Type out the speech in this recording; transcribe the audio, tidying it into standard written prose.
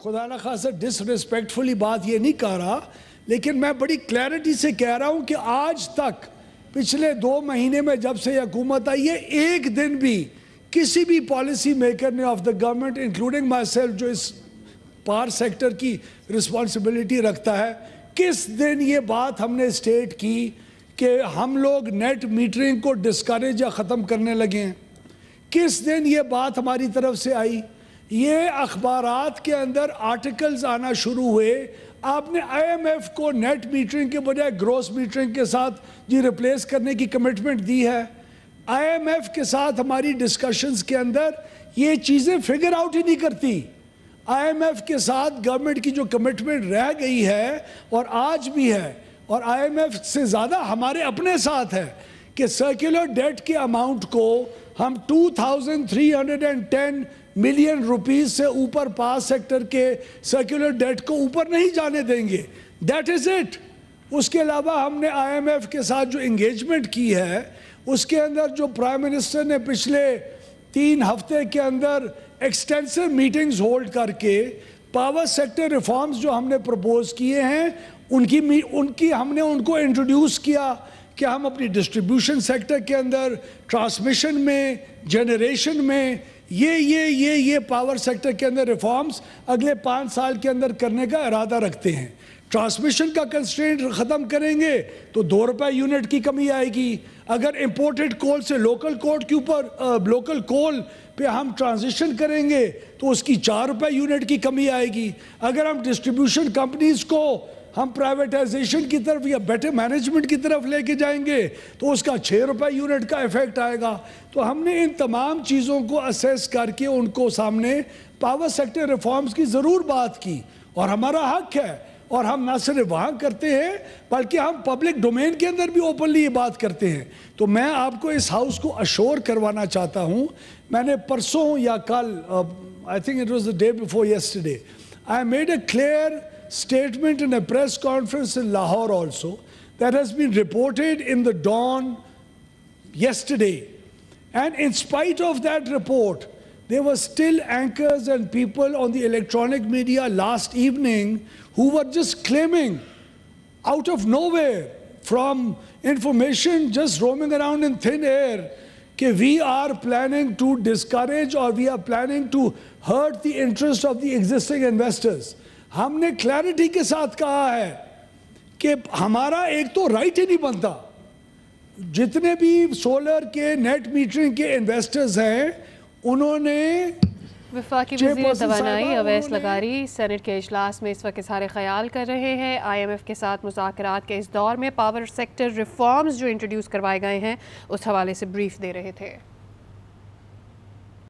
خدا نہ خاصا ڈسریسپیکٹفلی بات یہ نہیں کر رہا، لیکن میں بڑی کلیئرٹی سے کہہ رہا ہوں کہ آج تک پچھلے 2 مہینے میں جب سے یہ حکومت آئی ہے، ایک دن بھی کسی بھی پالیسی میکر نے of the government including my self جو اس پاور سیکٹر کی رسپانسبلٹی رکھتا ہے، کس دن یہ بات ہم نے اسٹیٹ کی کہ ہم لوگ نیٹ میٹرنگ کو ڈسکریج یا ختم کرنے لگے ہیں؟ کس دن یہ بات ہماری طرف سے آئی؟ یہ اخبارات کے اندر آرٹیکلز آنا شروع ہوئے، آپ نے آئی ایم ایف کو نیٹ میٹرنگ کے بجائے گروس میٹرنگ کے ساتھ ریپلیس کرنے کی کمٹمنٹ دی ہے۔ آئی ایم ایف کے ساتھ ہماری ڈسکشنز کے اندر یہ چیزیں فگر آؤٹ ہی نہیں کرتی۔ آئی ایم ایف کے ساتھ گورنمنٹ کی جو کمٹمنٹ رہ گئی ہے اور آج بھی ہے، اور آئی ایم ایف سے زیادہ ہمارے اپنے ساتھ ہے، کہ سرکولر ڈیٹ کے اماؤنٹ کو ہم 2310 ملین روپیز سے اوپر پاور سیکٹر کے سرکولر ڈیٹ کو اوپر نہیں جانے دیں گے۔ That is it. اس کے علاوہ ہم نے آئی ایم ایف کے ساتھ جو انگیجمنٹ کی ہے، اس کے اندر جو پرائم منسٹر نے پچھلے 3 ہفتے کے اندر ایکسٹینسو میٹنگز ہولڈ کر کے پاور سیکٹر ریفارمز جو ہم نے پروپوز کیے ہیں، ہم نے ان کو انٹروڈیوس کیا کہ ہم اپنی ڈسٹریبیوشن سیکٹر کے اندر، ٹرانسمیشن میں، جنریشن میں یہ پاور سیکٹر کے اندر ریفارمز اگلے 5 سال کے اندر کرنے کا ارادہ رکھتے ہیں۔ ٹرانسمیشن کا کنسٹرینٹ ختم کریں گے تو 2 روپے یونٹ کی کمی آئے گی۔ اگر امپورٹڈ کول سے لوکل کول پہ ہم ٹرانزیشن کریں گے تو اس کی 4 روپے یونٹ کی کمی آئے گی۔ اگر ہم ڈسٹریبیوشن کمپنیز کو ہم پرائیویٹائزیشن کی طرف یا بیٹر مینجمنٹ کی طرف لے کے جائیں گے تو اس کا 6 روپے یونٹ کا ایفیکٹ آئے گا۔ تو ہم نے ان تمام چیزوں کو اسیس کر کے ان کو سامنے پاور سیکٹر ریفارمز کی ضرور بات کی، اور ہمارا حق ہے، اور ہم نہ صرف وہاں کرتے ہیں بلکہ ہم پبلک ڈومین کے اندر بھی اوپنلی یہ بات کرتے ہیں۔ تو میں آپ کو اس ہاؤس کو اشور کروانا چاہتا ہوں، میں نے پرسوں یا کل I think it was the day before yesterday, I made a clear statement in a press conference in Lahore also that has been reported in the Dawn yesterday. And in spite of that report, there were still anchors and people on the electronic media last evening who were just claiming out of nowhere from information just roaming around in thin air that we are planning to discourage or we are planning to hurt the interest of the existing investors. ہم نے clarity کے ساتھ کہا ہے کہ ہمارا ایک تو رائٹ ہی نہیں بنتا، جتنے بھی سولر کے نیٹ میٹرنگ کے انویسٹرز ہیں انہوں نے وفاقی وزیر توانائی اویس لغاری سینٹ کے اجلاس میں اس وقت اظہار خیال کر رہے ہیں۔ آئی ایم ایف کے ساتھ مذاکرات کے اس دور میں پاور سیکٹر ریفارمز جو انٹروڈیوس کروائے گئے ہیں اس حوالے سے بریف دے رہے تھے۔